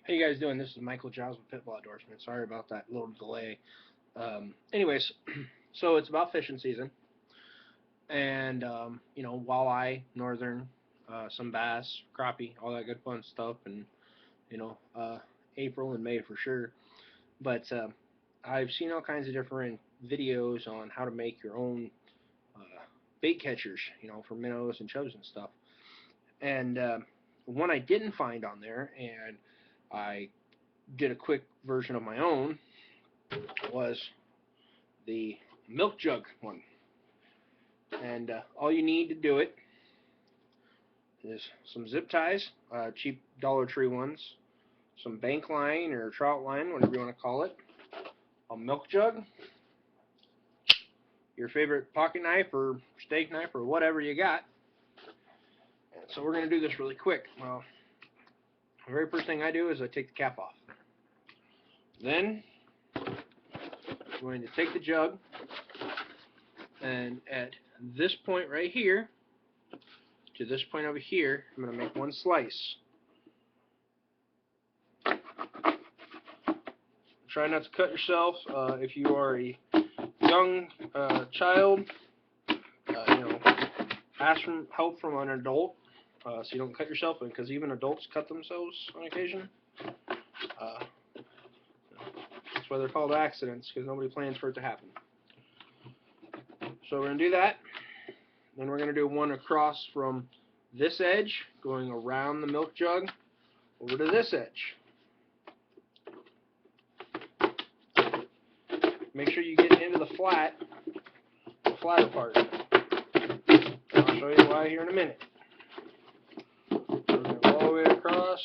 How you guys doing? This is Michael Giles with Pitbull Outdoorsman. Sorry about that little delay. Anyways, so it's about fishing season, and walleye, northern, some bass, crappie, all that good fun stuff, and you know, uh, April and May for sure. But I've seen all kinds of different videos on how to make your own uh, bait catchers, for minnows and chubs and stuff. And one I didn't find on there, and I did a quick version of my own, was the milk jug one. And all you need to do it is some zip ties, cheap Dollar Tree ones, some bank line or trout line, whatever you want to call it, a milk jug, your favorite pocket knife or steak knife or whatever you got. And so we're going to do this really quick. Well, the very first thing I do is I take the cap off. Then I'm going to take the jug, and at this point right here to this point over here, I'm going to make one slice. Try not to cut yourself. If you are a young child, ask for help from an adult so you don't cut yourself, because even adults cut themselves on occasion. That's why they're called accidents, because nobody plans for it to happen. So we're going to do that. Then we're going to do one across from this edge, going around the milk jug, over to this edge. Make sure you get into the flatter part. I'll show you why here in a minute. We're going to go all the way across.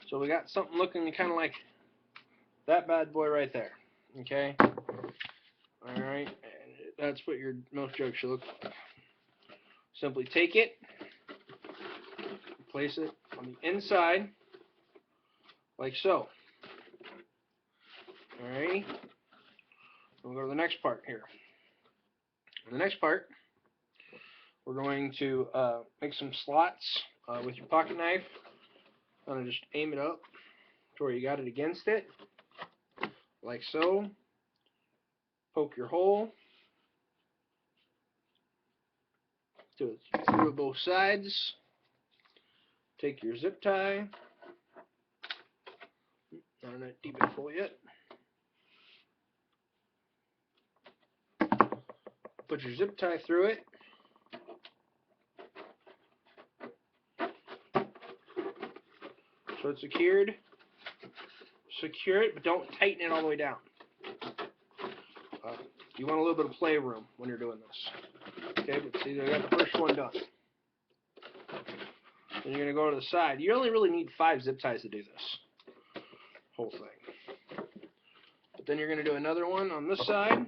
So we got something looking kind of like that bad boy right there. Okay? Alright, and that's what your milk jug should look like. Simply take it, place it on the inside, like so. Alrighty? We'll go to the next part here. In the next part, we're going to make some slots with your pocket knife. I'm going to just aim it up to where you got it against it, like so. Poke your hole. Do it through both sides. Take your zip tie. Not deep enough hole yet. Put your zip tie through it. So it's secured. Secure it, but don't tighten it all the way down. You want a little bit of play room when you're doing this. Okay, but see, I got the first one done. Then you're going to go to the side. You only really need 5 zip ties to do this whole thing. But then you're going to do another one on this side.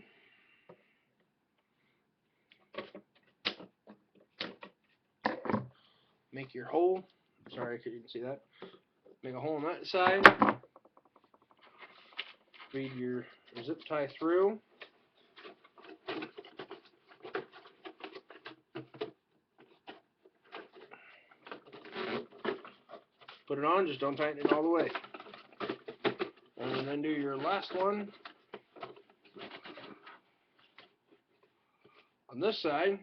Make your hole. Sorry, I couldn't see that. Make a hole on that side. Feed your zip tie through. Put it on, just don't tighten it all the way. And then do your last one on this side.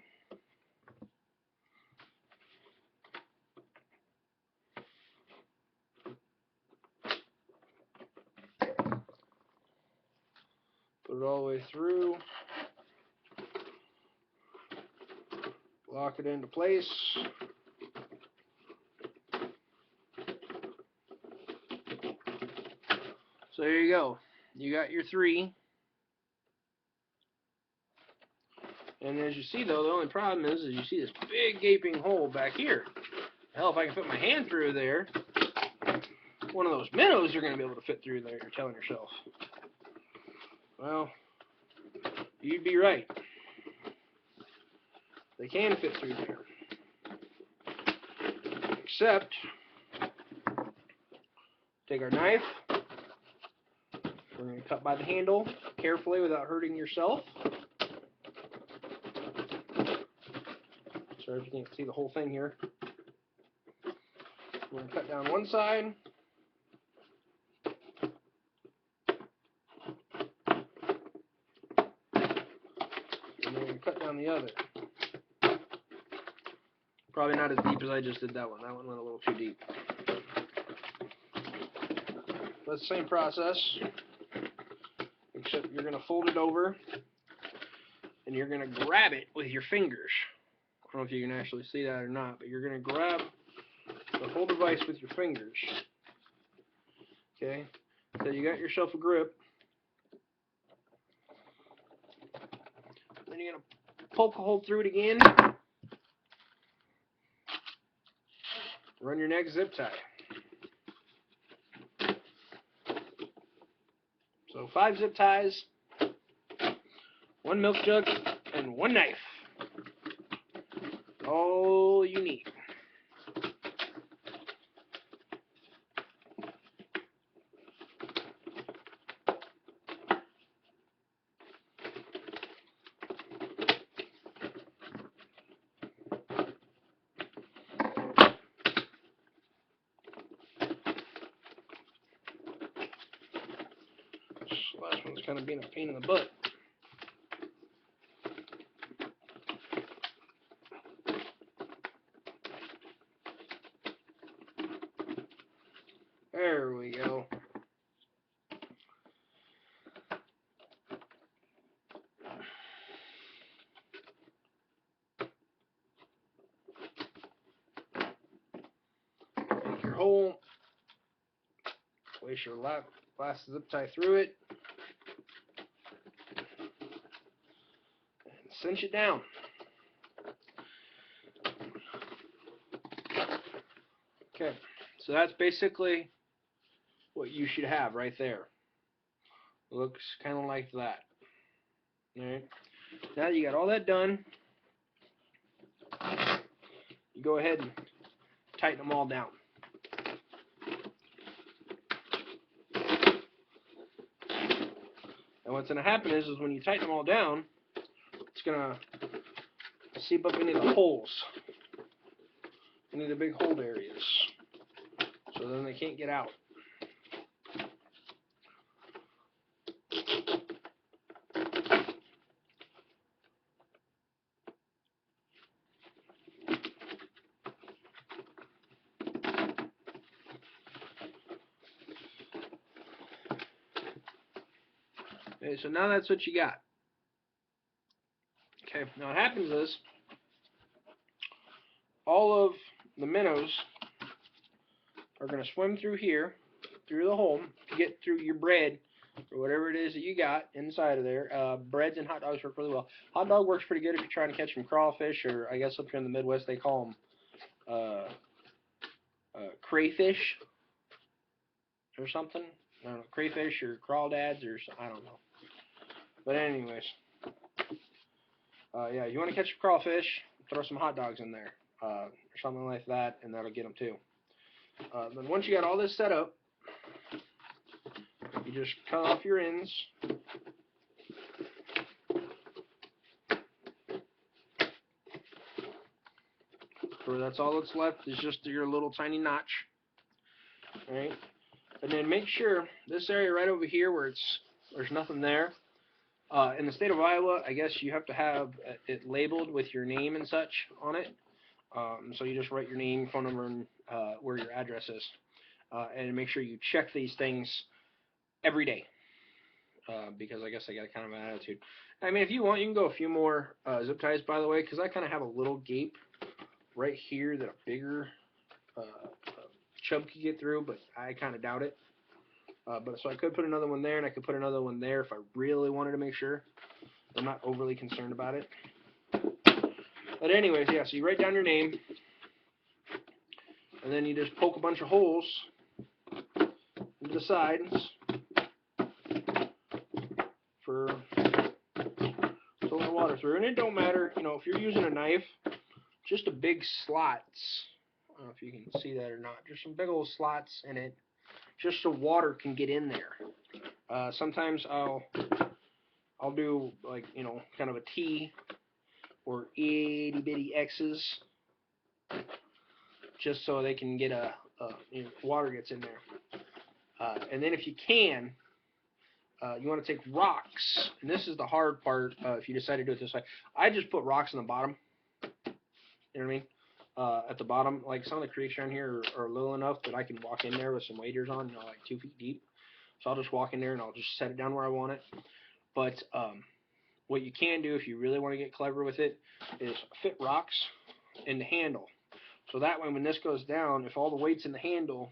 Put it all the way through. Lock it into place. So there you go. You got your 3. And as you see, though, the only problem is you see this big gaping hole back here. Hell, if I can fit my hand through there, one of those minnows are going to be able to fit through there, you're telling yourself. Well, you'd be right. They can fit through there. Except, take our knife. We're going to cut by the handle carefully without hurting yourself. Sorry if you can't see the whole thing here. We're going to cut down one side. And then we're going to cut down the other. Probably not as deep as I just did that one. That one went a little too deep. That's the same process, except you're going to fold it over, and you're going to grab it with your fingers. I don't know if you can actually see that or not, but you're going to grab the whole device with your fingers. Okay, so you got yourself a grip. Then you're going to poke a hole through it again. Run your next zip tie. So 5 zip ties, 1 milk jug, and 1 knife. All you need. This last one's kind of being a pain in the butt. There we go. Take your hole, place your last zip tie through it, and cinch it down. Okay, so that's basically what you should have right there. Looks kind of like that. Alright, now that you got all that done, you go ahead and tighten them all down. And what's going to happen is when you tighten them all down, it's going to seep up into the holes, into the big hold areas, so then they can't get out. Okay, so now that's what you got. Okay, now what happens is all of the minnows are going to swim through here, through the hole, to get through your bread or whatever it is that you got inside of there. Breads and hot dogs work really well. Hot dog works pretty good if you're trying to catch some crawfish, or I guess up here in the Midwest they call them crayfish or something. I don't know, crayfish or crawdads or I don't know. But anyways, yeah, you want to catch a crawfish, throw some hot dogs in there, or something like that, and that'll get them too. Then once you got all this set up, you just cut off your ends. So that's all that's left is just your little tiny notch. Alright? And then make sure this area right over here where there's nothing there. In the state of Iowa, I guess you have to have it labeled with your name and such on it. So you just write your name, phone number, and where your address is. And make sure you check these things every day. Because I guess I got kind of an attitude. I mean, if you want, you can go a few more zip ties, by the way, because I kind of have a little gape right here that a bigger chub could get through, but I kind of doubt it. So I could put another one there, and I could put another one there if I really wanted to make sure. I'm not overly concerned about it. But anyways, yeah, so you write down your name, and then you just poke a bunch of holes into the sides for throwing the water through. And it don't matter, you know, if you're using a knife, just a big slots. I don't know if you can see that or not. Just some big old slots in it, just so water can get in there. Sometimes I'll do, like, you know, kind of a T or itty bitty X's, just so they can get water gets in there. And then if you can, you want to take rocks, and this is the hard part if you decide to do it this way. I just put rocks in the bottom. You know what I mean? At the bottom, like some of the creeks around here are little enough that I can walk in there with some waders on, like 2 feet deep. So I'll just walk in there and I'll just set it down where I want it. But what you can do if you really want to get clever with it is fit rocks in the handle. So that way when this goes down, if all the weight's in the handle,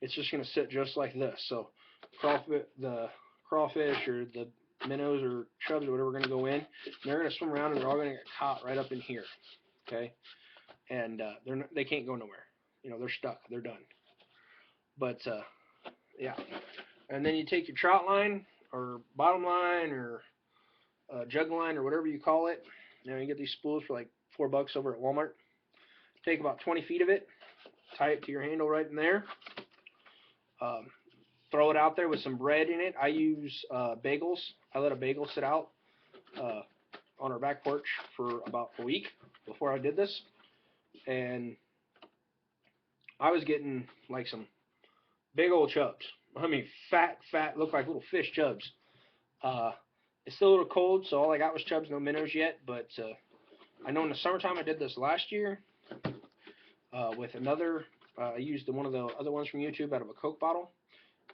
it's just going to sit just like this. So the crawfish or the minnows or chubs or whatever are going to go in, and they're going to swim around and they're all going to get caught right up in here. Okay? And they can't go nowhere. They're stuck. They're done. But yeah. And then you take your trout line or bottom line or jug line or whatever you call it. You get these spools for like $4 over at Walmart. Take about 20 feet of it, tie it to your handle right in there. Throw it out there with some bread in it. I use bagels. I let a bagel sit out on our back porch for about a week before I did this. And I was getting like some big old chubs. I mean, fat, look like little fish chubs. It's still a little cold, so all I got was chubs, no minnows yet. But I know in the summertime I did this last year with another. I used one of the other ones from YouTube out of a Coke bottle,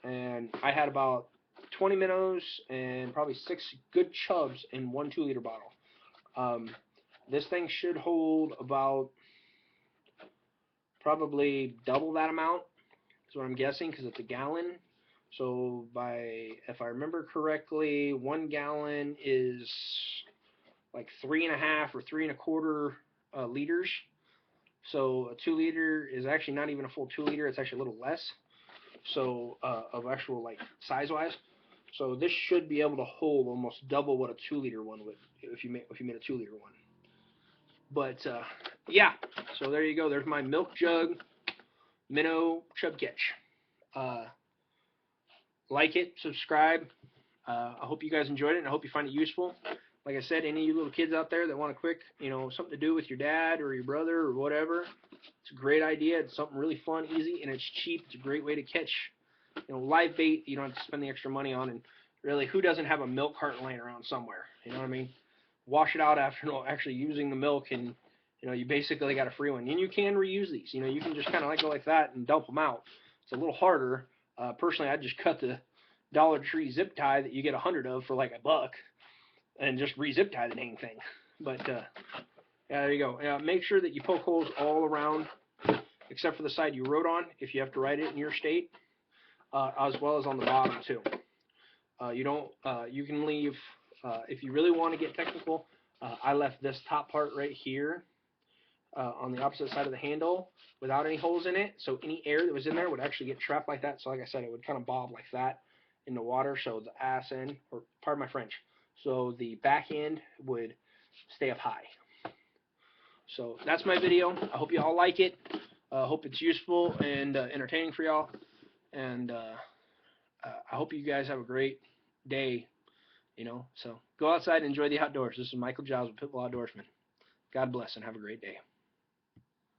and I had about 20 minnows and probably 6 good chubs in one 2-liter bottle. This thing should hold about probably double that amount. That's what I'm guessing, because it's a gallon. So if I remember correctly, 1 gallon is like 3.5 or 3.25 liters. So a 2-liter is actually not even a full 2-liter. It's actually a little less. So of actual like size-wise. So this should be able to hold almost double what a 2-liter one would if you made a 2-liter one. But yeah, so there you go. There's my milk jug minnow chub catch. Like it, subscribe. I hope you guys enjoyed it, and I hope you find it useful. Like I said, any of you little kids out there that want a quick, something to do with your dad or your brother or whatever, it's a great idea. It's something really fun, easy, and it's cheap. It's a great way to catch, live bait you don't have to spend the extra money on. And really, who doesn't have a milk carton laying around somewhere? You know what I mean? Wash it out after actually using the milk, and you basically got a free one. And you can reuse these. You can just kind of go like that and dump them out. It's a little harder. Personally, I'd just cut the Dollar Tree zip tie that you get 100 of for like $1 and just re-zip tie the dang thing. But yeah, there you go. Make sure that you poke holes all around except for the side you wrote on if you have to write it in your state, as well as on the bottom too. You can leave, if you really want to get technical, I left this top part right here on the opposite side of the handle without any holes in it, so any air that was in there would actually get trapped like that. So like I said, it would kind of bob like that in the water, so the ass end, or pardon my French, so the back end would stay up high. So that's my video. I hope you all like it. I hope it's useful and entertaining for y'all. And I hope you guys have a great day. So go outside and enjoy the outdoors. This is Michael Giles with Pitbull Outdoorsman. God bless and have a great day.